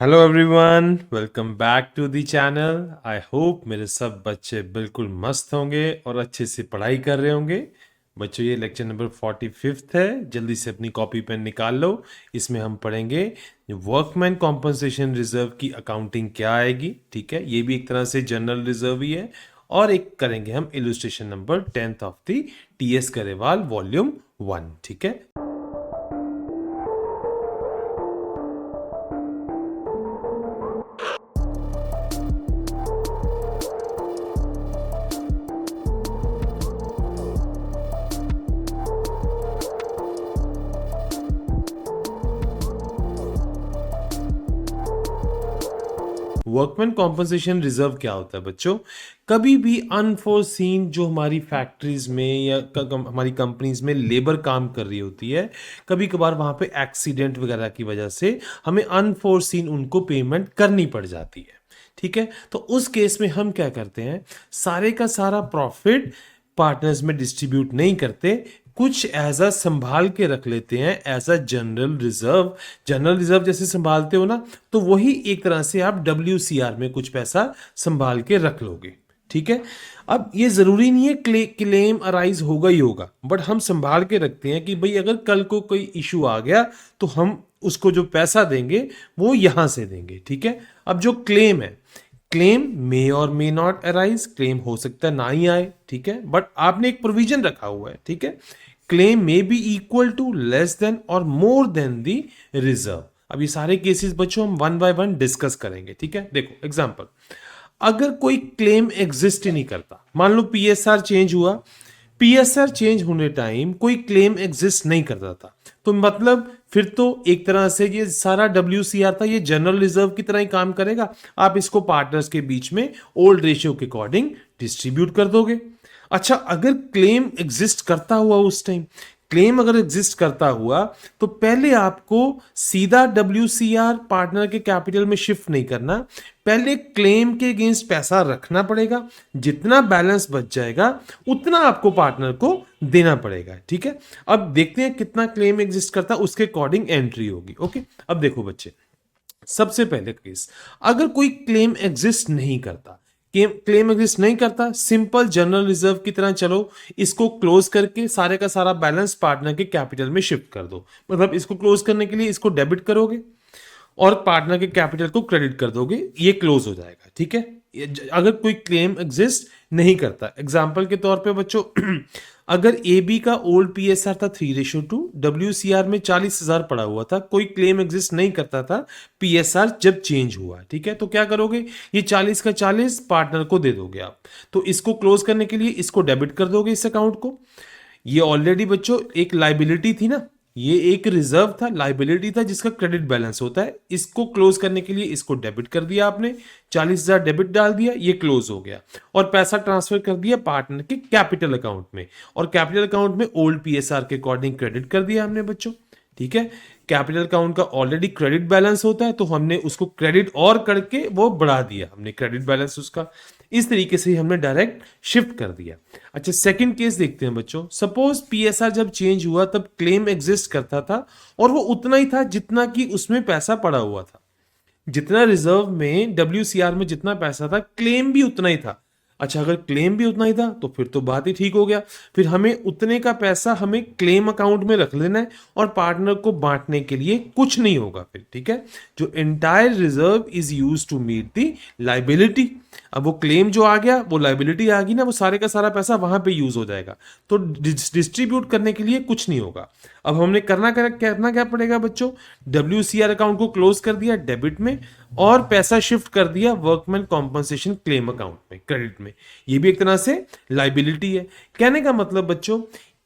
Hello everyone, welcome back to the channel. I hope मेरे सब बच्चे बिल्कुल मस्त होंगे और अच्छे से पढ़ाई कर रहे होंगे। बच्चों, ये लेक्चर नंबर 45 है। जल्दी से अपनी कॉपी पेन निकाल लो। इसमें हम पढ़ेंगे वर्कमैन कॉम्पनसेशन रिजर्व की अकाउंटिंग क्या आएगी। ठीक है, ये भी एक तरह से जनरल रिजर्व ही है। और एक करेंगे हम illustration number 10th of the TS Grewal volume 1। ठीक है। वर्कमैन कॉम्पनसेशन रिजर्व क्या होता है बच्चों? कभी भी अनफोर्सीन जो हमारी फैक्ट्रीज में या हमारी कंपनीज में लेबर काम कर रही होती है, कभी कभार वहां पे एक्सीडेंट वगैरह की वजह से हमें अनफोर्सीन उनको पेमेंट करनी पड़ जाती है। ठीक है, तो उस केस में हम क्या करते हैं, सारे का सारा प्रॉफिट पार्टनर्स में डिस्ट्रीब्यूट नहीं करते, कुछ एज अ संभाल के रख लेते हैं as a general reserve. General reserve जैसे संभालते हो ना, तो वही एक तरह से आप WCR में कुछ पैसा संभाल के रख लोगे। ठीक है, अब ये जरूरी नहीं है क्लेम अराइज होगा ही होगा, बट हम संभाल के रखते हैं कि भाई अगर कल को कोई इशू आ गया तो हम उसको जो पैसा देंगे वो यहां से देंगे। ठीक है, अब जो क्लेम है, क्लेम मे और मे नॉट अराइज, क्लेम हो सकता है ना ही आए। ठीक है, बट आपने एक प्रोविजन रखा हुआ है। ठीक है, claim may be equal to, less than और मोर देन द रिजर्व। अब ये सारे केसेस बच्चों हम वन बाय वन डिस्कस करेंगे। ठीक है, देखो एग्जांपल, अगर कोई क्लेम एग्जिस्ट ही नहीं करता, मान लो PSR चेंज हुआ, PSR चेंज होने टाइम कोई क्लेम एग्जिस्ट नहीं करता था, तो मतलब फिर तो एक तरह से ये सारा WCR था, ये जनरल रिजर्व की तरह ही काम करेगा। आप इसको पार्टनर्स के बीच में ओल्ड रेशियो के अकॉर्डिंग डिस्ट्रीब्यूट कर दोगे। अच्छा, अगर क्लेम एग्जिस्ट करता हुआ उस टाइम, क्लेम अगर एग्जिस्ट करता हुआ, तो पहले आपको सीधा WCR पार्टनर के कैपिटल में शिफ्ट नहीं करना, पहले क्लेम के अगेंस्ट पैसा रखना पड़ेगा। जितना बैलेंस बच जाएगा उतना आपको पार्टनर को देना पड़ेगा। ठीक है, अब देखते हैं कितना क्लेम एग्जिस्ट करता है, उसके अकॉर्डिंग एंट्री होगी। ओके, अब देखो बच्चे, सबसे पहले केस, अगर कोई क्लेम एग्जिस्ट नहीं करता, क्लेम एग्जिस्ट नहीं करता, सिंपल जनरल रिजर्व की तरह चलो, इसको क्लोज करके सारे का सारा बैलेंस पार्टनर के कैपिटल में शिफ्ट कर दो। मतलब इसको क्लोज करने के लिए इसको डेबिट करोगे और पार्टनर के कैपिटल को क्रेडिट कर दोगे, ये क्लोज हो जाएगा। ठीक है, अगर कोई क्लेम एग्जिस्ट नहीं करता, एग्जांपल के तौर पे बच्चों अगर AB का ओल्ड PSR था 3:2, WCR में 40,000 पड़ा हुआ था, कोई क्लेम एग्जिस्ट नहीं करता था, PSR जब चेंज हुआ, ठीक है, तो क्या करोगे, ये 40 का 40 पार्टनर को दे दोगे आप। तो इसको क्लोज करने के लिए इसको डेबिट कर दोगे, इस अकाउंट को। ये ऑलरेडी बच्चों एक लाइबिलिटी थी ना, ये एक रिजर्व था, लाइबिलिटी था जिसका क्रेडिट बैलेंस होता है। इसको क्लोज करने के लिए इसको डेबिट कर दिया आपने, 40,000 डेबिट डाल दिया, ये क्लोज हो गया और पैसा ट्रांसफर कर दिया पार्टनर के कैपिटल अकाउंट में, और कैपिटल अकाउंट में ओल्ड PSR के अकॉर्डिंग क्रेडिट कर दिया हमने बच्चों। ठीक है, कैपिटल अकाउंट का ऑलरेडी क्रेडिट बैलेंस होता है, तो हमने उसको क्रेडिट और करके वो बढ़ा दिया, हमने क्रेडिट बैलेंस उसका। इस तरीके से हमने डायरेक्ट शिफ्ट कर दिया। अच्छा, सेकंड केस देखते हैं बच्चों। सपोज PSR जब चेंज हुआ तब क्लेम एग्जिस्ट करता था और वो उतना ही था जितना कि उसमें पैसा पड़ा हुआ था, जितना रिजर्व में WCR में जितना पैसा था, क्लेम भी उतना ही था। अच्छा, अगर क्लेम भी उतना ही था तो फिर तो बात ही ठीक हो गया, फिर हमें उतने का पैसा हमें क्लेम अकाउंट में रख लेना है और पार्टनर को बांटने के लिए कुछ नहीं होगा फिर। ठीक है, जो entire reserve is use to meet the liability. अब वो क्लेम जो आ गया, वो लाइबिलिटी आ गई ना, वो सारे का सारा पैसा वहां पे यूज हो जाएगा, तो डिस्ट्रीब्यूट करने के लिए कुछ नहीं होगा। अब हमने करना क्या पड़ेगा बच्चों, WCR अकाउंट को क्लोज कर दिया डेबिट में और पैसा शिफ्ट कर दिया वर्कमैन कॉम्पनसेशन क्लेम अकाउंट में, क्रेडिट में। ये भी एक तरह से लाइबिलिटी है। कहने का मतलब बच्चों,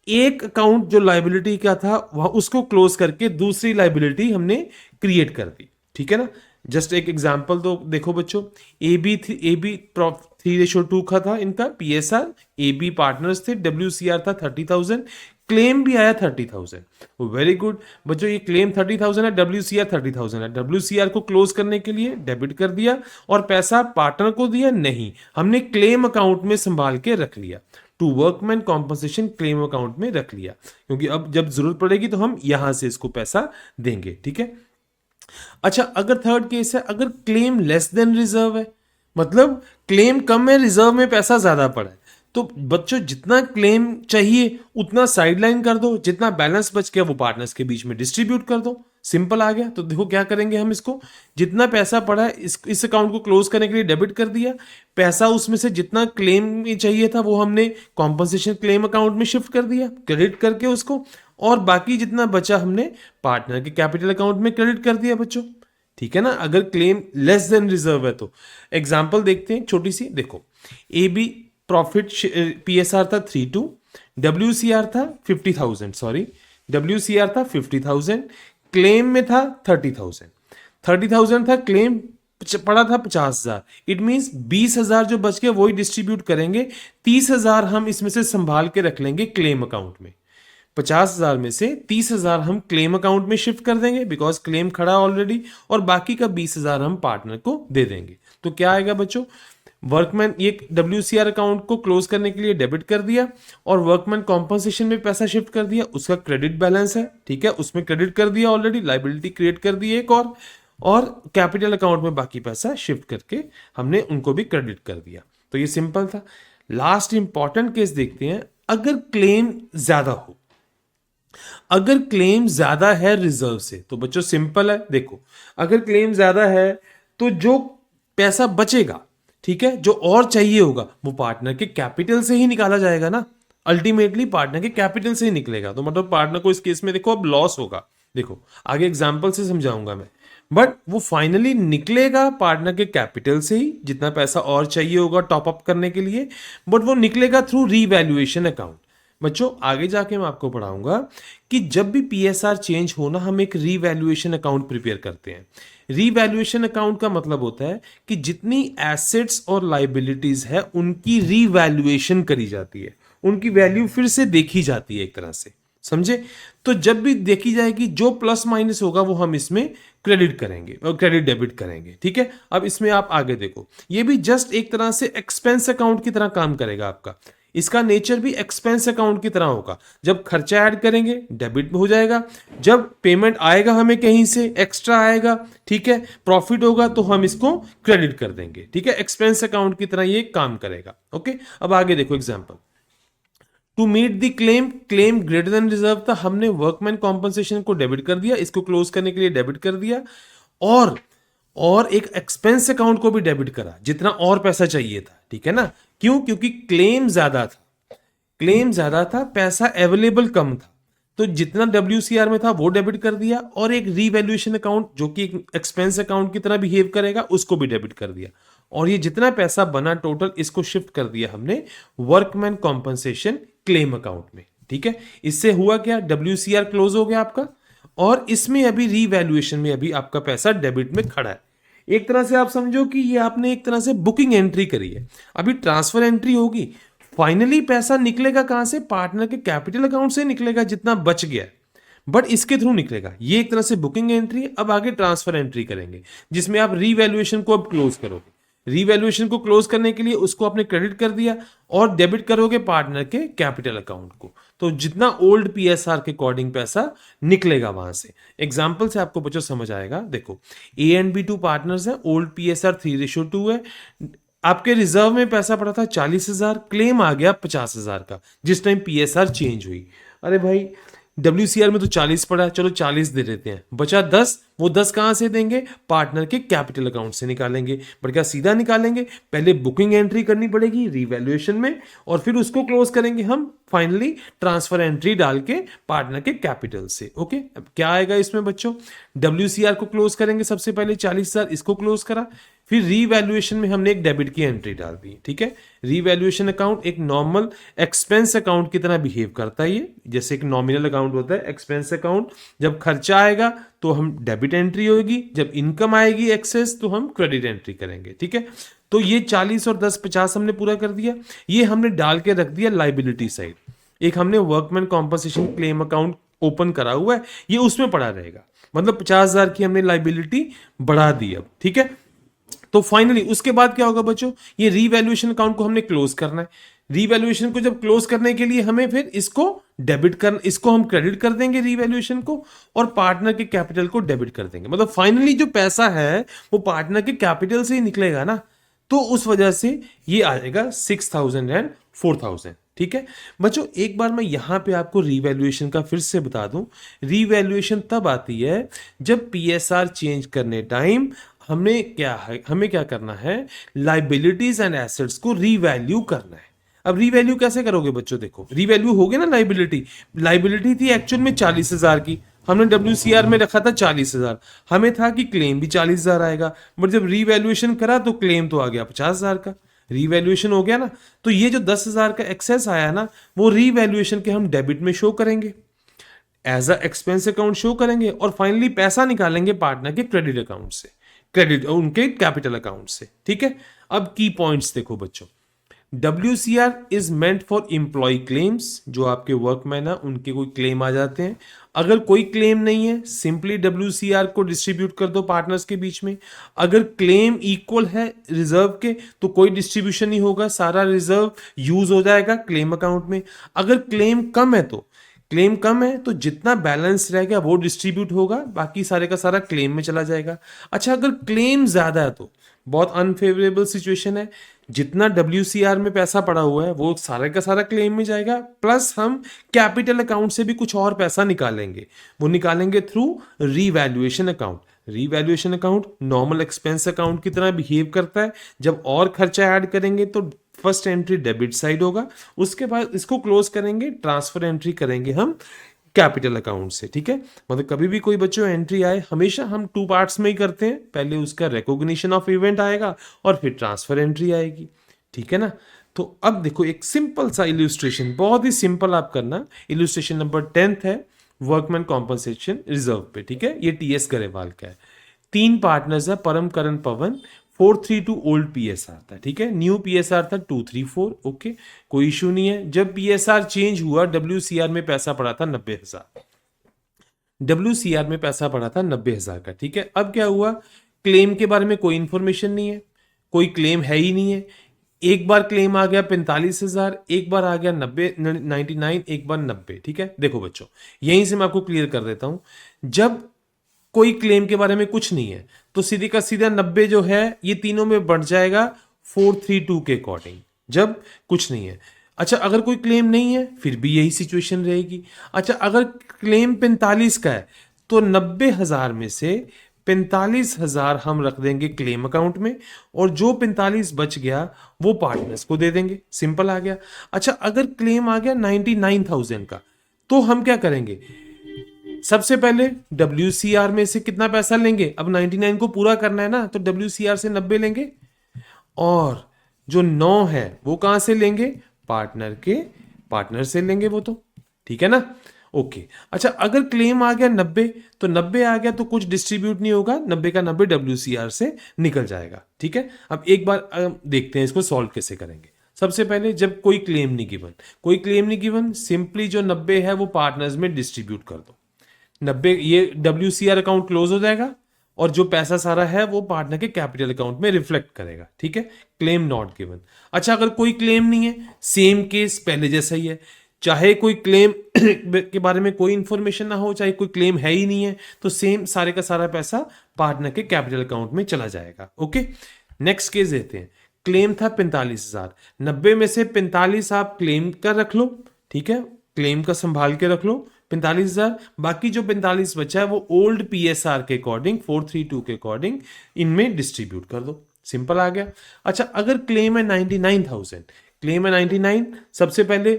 एक अकाउंट जो लाइबिलिटी का था वह उसको क्लोज करके दूसरी लाइबिलिटी हमने क्रिएट कर दी। ठीक है ना, जस्ट एक एग्जांपल तो देखो बच्चों, AB 3:2 का था इनका PSR, AB पार्टनर्स थे, WCR था 30,000, क्लेम भी आया 30,000। वेरी गुड बच्चों, ये क्लेम 30,000 है, WCR 30,000 है। WCR को क्लोज करने के लिए डेबिट कर दिया और पैसा पार्टनर को दिया नहीं, हमने क्लेम अकाउंट में संभाल के रख लिया, to workman compensation claim account में रख लिया, क्योंकि अब जब जरूरत पड़ेगी तो हम यहां से इसको पैसा देंगे। ठीक है, अच्छा, अगर थर्ड केस है, अगर क्लेम लेस देन रिजर्व है, मतलब क्लेम कम है, रिजर्व में पैसा ज्यादा पड़ा है, तो बच्चों जितना क्लेम चाहिए उतना साइडलाइन कर दो, जितना बैलेंस बच गया वो पार्टनर्स के बीच में डिस्ट्रीब्यूट कर दो। सिंपल आ गया। तो देखो क्या करेंगे हम, इसको जितना पैसा पड़ा है इस अकाउंट को क्लोज करने के लिए डेबिट कर दिया, पैसा उसमें से जितना क्लेम में चाहिए था वो हमने कॉम्पनसेशन क्लेम अकाउंट में शिफ्ट कर दिया, क्रेडिट करके उसको, और बाकी जितना बचा हमने पार्टनर के कैपिटल अकाउंट में क्रेडिट कर दिया बच्चों। ठीक है ना, अगर क्लेम लेस देन रिजर्व है तो। एग्जांपल देखते हैं छोटी सी, देखो ए बी प्रॉफिट पीएसआर था 32, डब्ल्यूसीआर था 50,000, सॉरी डब्ल्यूसीआर था 50,000, क्लेम में था 30,000, 30,000 था क्लेम, पड़ा था 50,000। इट मीन्स 20,000 जो बच गए वही डिस्ट्रीब्यूट करेंगे, 30,000 हम इसमें से संभाल के रख लेंगे क्लेम अकाउंट में। 50,000 में से 30,000 हम क्लेम अकाउंट में शिफ्ट कर देंगे बिकॉज क्लेम खड़ा ऑलरेडी, और बाकी का 20,000 हम पार्टनर को दे देंगे। तो क्या आएगा बच्चों, वर्कमैन ये WCR अकाउंट को क्लोज करने के लिए डेबिट कर दिया, और वर्कमैन कॉम्पनसेशन में पैसा शिफ्ट कर दिया, उसका क्रेडिट बैलेंस है, ठीक है, उसमें क्रेडिट कर दिया ऑलरेडी, लाइबिलिटी क्रिएट कर दी एक और कैपिटल अकाउंट में बाकी पैसा शिफ्ट करके हमने उनको भी क्रेडिट कर दिया। तो ये सिंपल था। लास्ट इंपॉर्टेंट केस देखते हैं, अगर क्लेम ज्यादा हो, अगर क्लेम ज्यादा है रिजर्व से, तो बच्चों सिंपल है, देखो अगर क्लेम ज्यादा है तो जो पैसा बचेगा, ठीक है, जो और चाहिए होगा वो पार्टनर के कैपिटल से ही निकाला जाएगा ना, अल्टीमेटली पार्टनर के कैपिटल से ही निकलेगा। तो मतलब पार्टनर को इस केस में देखो अब लॉस होगा, देखो आगे एग्जांपल से समझाऊंगा मैं, बट वो फाइनली निकलेगा पार्टनर के कैपिटल से ही, जितना पैसा और चाहिए होगा टॉप अप करने के लिए, बट वो निकलेगा थ्रू रीवैल्यूएशन अकाउंट। बच्चों आगे जाके मैं आपको पढ़ाऊंगा कि जब भी पीएसआर चेंज हो ना, हम एक रीवैल्यूएशन अकाउंट प्रिपेयर करते हैं। रीवैल्यूएशन अकाउंट का मतलब होता है कि जितनी एसेट्स और लाइबिलिटीज है उनकी रीवैल्यूएशन करी जाती है, उनकी वैल्यू फिर से देखी जाती है एक तरह से, समझे। तो जब भी देखी जाएगी जो प्लस माइनस होगा वो हम इसमें क्रेडिट करेंगे और क्रेडिट डेबिट करेंगे, ठीक है। अब इसमें आप आगे देखो, ये भी जस्ट एक तरह से एक्सपेंस अकाउंट की तरह काम करेगा आपका, इसका नेचर भी एक्सपेंस अकाउंट की तरह होगा। जब खर्चा ऐड करेंगे डेबिट हो जाएगा, जब पेमेंट आएगा हमें कहीं से एक्स्ट्रा आएगा, ठीक है, प्रॉफिट होगा तो हम इसको क्रेडिट कर देंगे, ठीक है, एक्सपेंस अकाउंट की तरह ये काम करेगा। ओके, अब आगे देखो example, to meet the claim, claim greater than reserve था, हमने वर्कमैन कॉम्पनसेशन को डेबिट कर दिया, इसको क्लोज करने के लिए डेबिट कर दिया, और एक एक्सपेंस अकाउंट को भी डेबिट करा जितना और पैसा चाहिए था, ठीक है ना। क्यों, क्योंकि क्लेम ज्यादा था, क्लेम ज्यादा था, पैसा अवेलेबल कम था, तो जितना WCR में था वो डेबिट कर दिया, और एक रीवैल्यूएशन अकाउंट जो कि एक एक्सपेंस अकाउंट की तरह बिहेव करेगा उसको भी डेबिट कर दिया, और ये जितना पैसा बना टोटल इसको शिफ्ट कर दिया हमने वर्कमैन कॉम्पनसेशन क्लेम अकाउंट में, ठीक है। इससे हुआ क्या, WCR क्लोज हो गया आपका, और इसमें अभी रीवैल्यूएशन में अभी आपका पैसा डेबिट में खड़ा है। एक तरह से आप समझो कि ये आपने एक तरह से बुकिंग एंट्री करी है, अभी ट्रांसफर एंट्री होगी, फाइनली पैसा निकलेगा कहां से, पार्टनर के कैपिटल अकाउंट से निकलेगा जितना बच गया, बट इसके थ्रू निकलेगा, ये एक तरह से बुकिंग एंट्री। अब आगे ट्रांसफर एंट्री करेंगे जिसमें आप रीवैल्यूएशन को अब क्लोज करोगे, रीवैल्यूएशन को क्लोज करने के लिए उसको आपने क्रेडिट कर दिया और डेबिट करोगे पार्टनर के कैपिटल अकाउंट को, तो जितना ओल्ड पीएसआर के अकॉर्डिंग पैसा निकलेगा वहां से। एग्जांपल से आपको बच्चों समझ आएगा, देखो A and B two partners है, ओल्ड पीएसआर 3:2 है, आपके रिजर्व में पैसा पड़ा था 40,000, क्लेम आ गया 50,000 का जिस टाइम पीएसआर चेंज हुई। अरे भाई WCR में तो 40 पड़ा है, चलो 40 दे देते हैं, बचा 10, वो 10 कहां से देंगे, पार्टनर के कैपिटल अकाउंट से निकालेंगे। बट क्या सीधा निकालेंगे, पहले बुकिंग एंट्री करनी पड़ेगी रीवैल्यूएशन में, और फिर उसको क्लोज करेंगे हम फाइनली ट्रांसफर एंट्री डाल के पार्टनर के कैपिटल से। ओके, अब क्या आएगा इसमें बच्चों, WCR को क्लोज करेंगे सबसे पहले 40,000, इसको क्लोज करा, फिर रीवैल्यूएशन में हमने एक डेबिट की एंट्री डाल दी, ठीक है। रीवैल्यूएशन अकाउंट एक नॉर्मल एक्सपेंस अकाउंट की तरह बिहेव करता है, ये जैसे एक नॉमिनल अकाउंट होता है एक्सपेंस अकाउंट, जब खर्चा आएगा तो हम डेबिट एंट्री होगी, जब इनकम आएगी एक्सेस तो हम क्रेडिट एंट्री करेंगे, ठीक है। तो ये 40 और 10 50 हमने पूरा कर दिया, ये हमने डाल के रख दिया लाइबिलिटी साइड। एक हमने workman compensation claim account open करा हुआ है, ये उसमें पड़ा रहेगा, मतलब 50,000 की हमने लाइबिलिटी बढ़ा दी अब, ठीक है। तो फाइनली उसके बाद क्या होगा बच्चों, ये रीवैल्यूएशन अकाउंट को हमने क्लोज करना है, रीवैल्यूएशन को जब क्लोज करने के लिए हमें फिर इसको हम क्रेडिट कर देंगे रीवैल्यूएशन को, और पार्टनर के कैपिटल को डेबिट कर देंगे। मतलब फाइनली जो पैसा है वो पार्टनर के कैपिटल से ही निकलेगा ना, तो उस वजह से ये आएगा 6,000 एंड 4,000। ठीक है बच्चों, एक बार मैं यहां पे आपको रीवैल्यूएशन का फिर से बता दूं। रीवैल्यूएशन तब आती है जब पीएसआर चेंज करने टाइम हमें क्या करना है, लाइबिलिटीज एंड एसेट्स को रीवैल्यू करना है। अब रीवैल्यू कैसे करोगे बच्चों, देखो रीवैल्यू हो गया ना, लाइबिलिटी थी एक्चुअल में 40,000 की, हमने WCR में रखा था 40,000, हमें था कि क्लेम भी 40,000 आएगा, बट जब रीवैल्यूएशन करा तो क्लेम तो आ गया 50,000 का, रीवैल्यूएशन हो गया ना। तो ये जो 10,000 का एक्सेस आया ना, वो रीवैल्यूएशन के हम डेबिट में शो करेंगे, as a expense account show करेंगे, और फाइनली पैसा निकालेंगे पार्टनर के क्रेडिट अकाउंट से, उनके कैपिटल अकाउंट से। ठीक है, अब की पॉइंट्स देखो बच्चों। WCR is meant for employ claims, जो आपके वर्कमैन है उनके कोई क्लेम आ जाते हैं। अगर कोई क्लेम नहीं है, सिंपली WCR को डिस्ट्रीब्यूट कर दो पार्टनर्स के बीच में। अगर क्लेम इक्वल है रिजर्व के तो कोई डिस्ट्रीब्यूशन नहीं होगा, सारा रिजर्व यूज हो जाएगा क्लेम अकाउंट में। अगर क्लेम कम है तो जितना बैलेंस रह गया वो डिस्ट्रीब्यूट होगा, बाकी सारे का सारा क्लेम में चला जाएगा। अच्छा, अगर क्लेम ज्यादा है तो बहुत अनफेवरेबल सिचुएशन है, जितना WCR में पैसा पड़ा हुआ है वो सारे का सारा क्लेम में जाएगा, प्लस हम कैपिटल अकाउंट से भी कुछ और पैसा निकालेंगे, वो निकालेंगे through revaluation account. Revaluation account normal expense account की तरह बिहेव करता है, जब और खर्चा ऐड करेंगे तो फर्स्ट एंट्री डेबिट साइड होगा, उसके बाद इसको क्लोज करेंगे, ट्रांसफर एंट्री करेंगे हम कैपिटल अकाउंट से। ठीक है, मतलब कभी भी कोई बच्चों एंट्री आए हमेशा हम 2 पार्ट्स में ही करते हैं, पहले उसका रिकॉग्निशन ऑफ इवेंट आएगा और फिर ट्रांसफर एंट्री आएगी। ठीक है ना, तो अब देखो एक सिंपल सा इल्यूस्ट्रेशन, बहुत ही सिंपल आप करना। इल्यूस्ट्रेशन नंबर 10 है वर्कमैन कॉम्पनसेशन रिजर्व पे। ठीक है, ये TS गरेवाल का है। 3 पार्टनर्स है, परम, करण, पवन। 432 ओल्ड PSR था। ठीक है, न्यू PSR था 234। ओके, कोई इशू नहीं है। जब PSR चेंज हुआ, WCR में पैसा पड़ा था 90,000, WCR में पैसा पड़ा था 90,000 का। ठीक है, अब क्या हुआ, क्लेम के बारे में कोई इंफॉर्मेशन नहीं है, कोई क्लेम है ही नहीं है। एक बार क्लेम आ गया 45,000, एक बार आ गया 99, एक बार 90। ठीक है, देखो बच्चों यहीं से मैं आपको क्लियर कर देता हूं, जब कोई क्लेम के बारे में कुछ नहीं है तो सीधे का सीधा 90 जो है ये तीनों में बढ़ जाएगा 432 के अकॉर्डिंग, जब कुछ नहीं है। अच्छा, अगर कोई क्लेम नहीं है फिर भी यही सिचुएशन रहेगी। अच्छा, अगर क्लेम 45 का है तो 90,000 में से 45,000 हम रख देंगे क्लेम अकाउंट में, और जो 45 बच गया वो पार्टनर्स को दे देंगे, सिंपल आ गया। अच्छा, अगर क्लेम आ गया 99,000 का तो हम क्या करेंगे, सबसे पहले WCR में से कितना पैसा लेंगे, अब 99 को पूरा करना है ना, तो WCR से 90 लेंगे, और जो 9 है वो कहां से लेंगे, पार्टनर से लेंगे वो तो। ठीक है ना, ओके। अच्छा, अगर क्लेम आ गया 90 तो 90 आ गया तो कुछ डिस्ट्रीब्यूट नहीं होगा, 90 का 90 WCR से निकल जाएगा। ठीक है, अब एक बार देखते हैं इसको सॉल्व कैसे करेंगे। सबसे पहले जब कोई क्लेम नहीं गिवन, सिंपली जो 90 है वो पार्टनर्स में डिस्ट्रीब्यूट कर दो। 90 ये WCR अकाउंट क्लोज हो जाएगा, और जो पैसा सारा है वो पार्टनर के कैपिटल अकाउंट में रिफ्लेक्ट करेगा। ठीक है, क्लेम नॉट गिवन। अच्छा, अगर कोई क्लेम नहीं है, सेम केस पहले जैसा ही है, चाहे कोई क्लेम के बारे में कोई इंफॉर्मेशन ना हो, चाहे कोई क्लेम है ही नहीं है, तो सेम सारे का सारा पैसा पार्टनर के कैपिटल अकाउंट में चला जाएगा। ओके, नेक्स्ट केस देते हैं। क्लेम था 45,000, 90 में से 45 आप क्लेम का रख लो। ठीक है, क्लेम का संभाल के रख लो 45,000, बाकी जो 45 बचा है वो ओल्ड PSR के अकॉर्डिंग 432 के अकॉर्डिंग इनमें डिस्ट्रीब्यूट कर दो, सिंपल आ गया। अच्छा, अगर क्लेम है 99,000, क्लेम है 99, सबसे पहले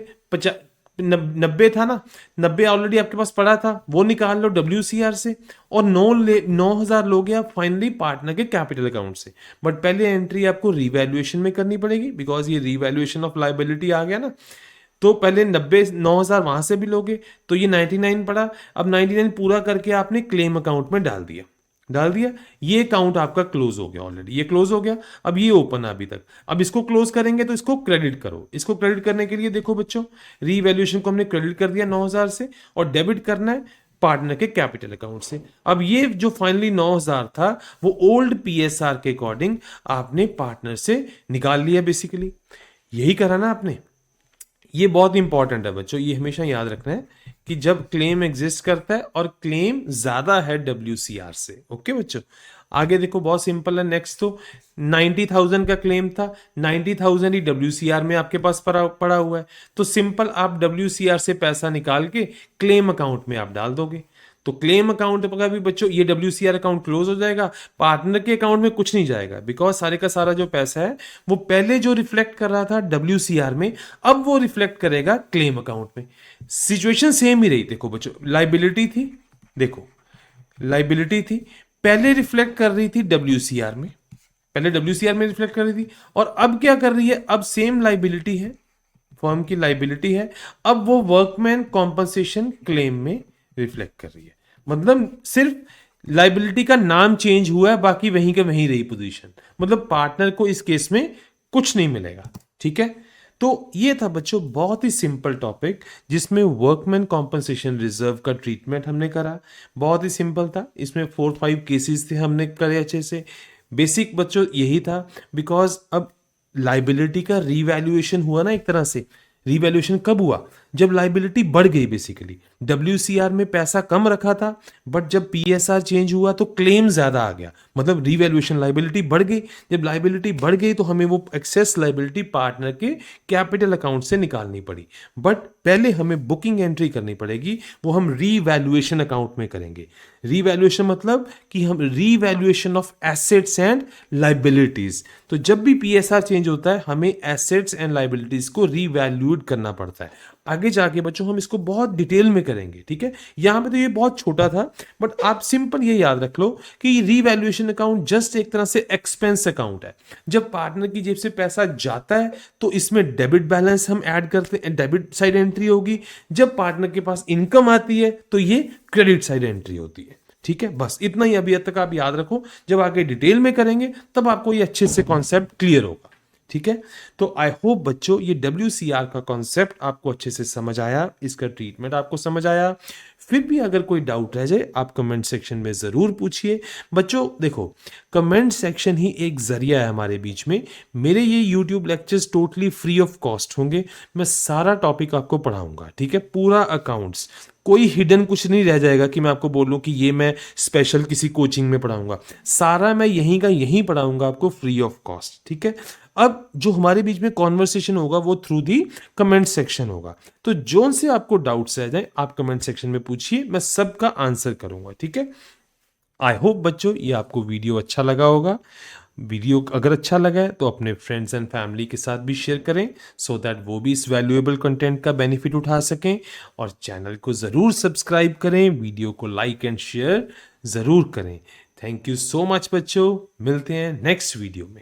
90 था ना, 90 ऑलरेडी आपके पास पड़ा था, वो निकाल लो WCR से, और 9,000 लोगे आप फाइनली पार्टनर के कैपिटल अकाउंट से। बट पहले एंट्री आपको रीवैल्यूएशन में करनी पड़ेगी, बिकॉज ये रीवैल्यूएशन ऑफ लाइबिलिटी आ गया ना, तो पहले 9,000 वहां से भी लोगे तो ये 99 पड़ा। अब 99 पूरा करके आपने क्लेम अकाउंट में डाल दिया, ये अकाउंट आपका क्लोज हो गया, ऑलरेडी ये क्लोज हो गया। अब ये ओपन है अभी तक, अब इसको क्लोज करेंगे तो इसको क्रेडिट करो। इसको क्रेडिट करने के लिए देखो बच्चों, रीवैल्यूएशन को हमने क्रेडिट कर दिया 9,000 से, और डेबिट करना है पार्टनर के कैपिटल अकाउंट से। अब ये जो फाइनली 9,000 था वो ओल्ड PSR के अकॉर्डिंग आपने पार्टनर से निकाल लिया, बेसिकली यही करा ना आपने। ये बहुत इंपॉर्टेंट है बच्चों, ये हमेशा याद रखना है कि जब क्लेम एग्जिस्ट करता है और क्लेम ज्यादा है WCR से। ओके बच्चों, आगे देखो बहुत सिंपल है। नेक्स्ट तो 90,000 का क्लेम था, 90,000 ही WCR में आपके पास पड़ा हुआ है, तो सिंपल आप WCR से पैसा निकाल के क्लेम अकाउंट में आप डाल दोगे। तो क्लेम अकाउंट का भी बच्चों ये WCR अकाउंट क्लोज हो जाएगा, पार्टनर के अकाउंट में कुछ नहीं जाएगा, बिकॉज सारे का सारा जो पैसा है वो पहले जो रिफ्लेक्ट कर रहा था WCR में, अब वो रिफ्लेक्ट करेगा क्लेम अकाउंट में। सिचुएशन सेम ही रही। देखो बच्चों, लाइबिलिटी थी, देखो लाइबिलिटी थी, पहले रिफ्लेक्ट कर रही थी WCR में, पहले WCR में रिफ्लेक्ट कर रही थी, और अब क्या कर रही है, अब सेम लाइबिलिटी है, फर्म की लाइबिलिटी है, अब वो वर्कमैन कॉम्पनसेशन क्लेम में रिफ्लेक्ट कर रही है। मतलब सिर्फ लाइबिलिटी का नाम चेंज हुआ है, बाकी वहीं के वहीं रही पोजीशन, मतलब पार्टनर को इस केस में कुछ नहीं मिलेगा। ठीक है, तो ये था बच्चों बहुत ही सिंपल टॉपिक जिसमें वर्कमैन कॉम्पनसेशन रिजर्व का ट्रीटमेंट हमने करा। बहुत ही सिंपल था, इसमें 4-5 केसेस थे हमने करे अच्छे से। बेसिक बच्चों यही था, बिकॉज अब लाइबिलिटी का रीवैल्यूएशन हुआ ना, एक तरह से रीवैल्यूएशन कब हुआ, जब लाइबिलिटी बढ़ गई। बेसिकली WCR में पैसा कम रखा था, बट जब PSR चेंज हुआ तो क्लेम ज्यादा आ गया, मतलब रीवैल्यूएशन, लाइबिलिटी बढ़ गई। जब लाइबिलिटी बढ़ गई तो हमें वो एक्सेस लाइबिलिटी पार्टनर के कैपिटल अकाउंट से निकालनी पड़ी, बट पहले हमें बुकिंग एंट्री करनी पड़ेगी, वो हम रीवैल्यूएशन अकाउंट में करेंगे। रीवैल्यूएशन मतलब कि हम revaluation of assets and liabilities. तो जब भी PSR चेंज होता है हमें एसेट्स एंड लाइबिलिटीज को रीवैल्यूड करना पड़ता है। आगे जाके बच्चों हम इसको बहुत डिटेल में करेंगे। ठीक है, यहां पे तो ये बहुत छोटा था, बट आप सिंपल ये याद रख लो कि रीवैल्यूएशन अकाउंट जस्ट एक तरह से एक्सपेंस अकाउंट है। जब पार्टनर की जेब से पैसा जाता है तो इसमें डेबिट बैलेंस हम ऐड करते हैं, डेबिट साइड एंट्री होगी। जब पार्टनर के पास इनकम आती है तो ये क्रेडिट साइड एंट्री होती है। ठीक है, बस इतना ही अभी तक आप याद रखो, जब आगे डिटेल में करेंगे तब आपको ये अच्छे से कॉन्सेप्ट क्लियर होगा। ठीक है, तो आई होप बच्चों ये WCR का कॉन्सेप्ट आपको अच्छे से समझ आया, इसका ट्रीटमेंट आपको समझ आया। फिर भी अगर कोई डाउट रह जाए आप कमेंट सेक्शन में जरूर पूछिए। बच्चों देखो, कमेंट सेक्शन ही एक जरिया है हमारे बीच में। मेरे ये YouTube lectures totally free of cost होंगे, मैं सारा टॉपिक आपको पढ़ाऊंगा। ठीक है, पूरा अकाउंट्स, कोई हिडन कुछ नहीं रह जाएगा कि मैं आपको बोलूं कि ये मैं स्पेशल किसी कोचिंग में पढ़ाऊंगा, सारा मैं यहीं का यहीं पढ़ाऊंगा आपको फ्री ऑफ कॉस्ट। ठीक है, अब जो हमारे बीच में कॉन्वर्सेशन होगा वो थ्रू दी कमेंट सेक्शन होगा, तो जोन से आपको डाउट्स रह जाए आप कमेंट सेक्शन में पूछिए, मैं सबका आंसर करूंगा। ठीक है, आई होप बच्चों ये आपको वीडियो अच्छा लगा होगा। वीडियो अगर अच्छा लगा है तो अपने फ्रेंड्स एंड फैमिली के साथ भी शेयर करें, सो दैट वो भी इस वैल्यूएबल कंटेंट का बेनिफिट उठा सकें, और चैनल को ज़रूर सब्सक्राइब करें, वीडियो को लाइक एंड शेयर ज़रूर करें। थैंक यू सो मच बच्चों, मिलते हैं नेक्स्ट वीडियो में।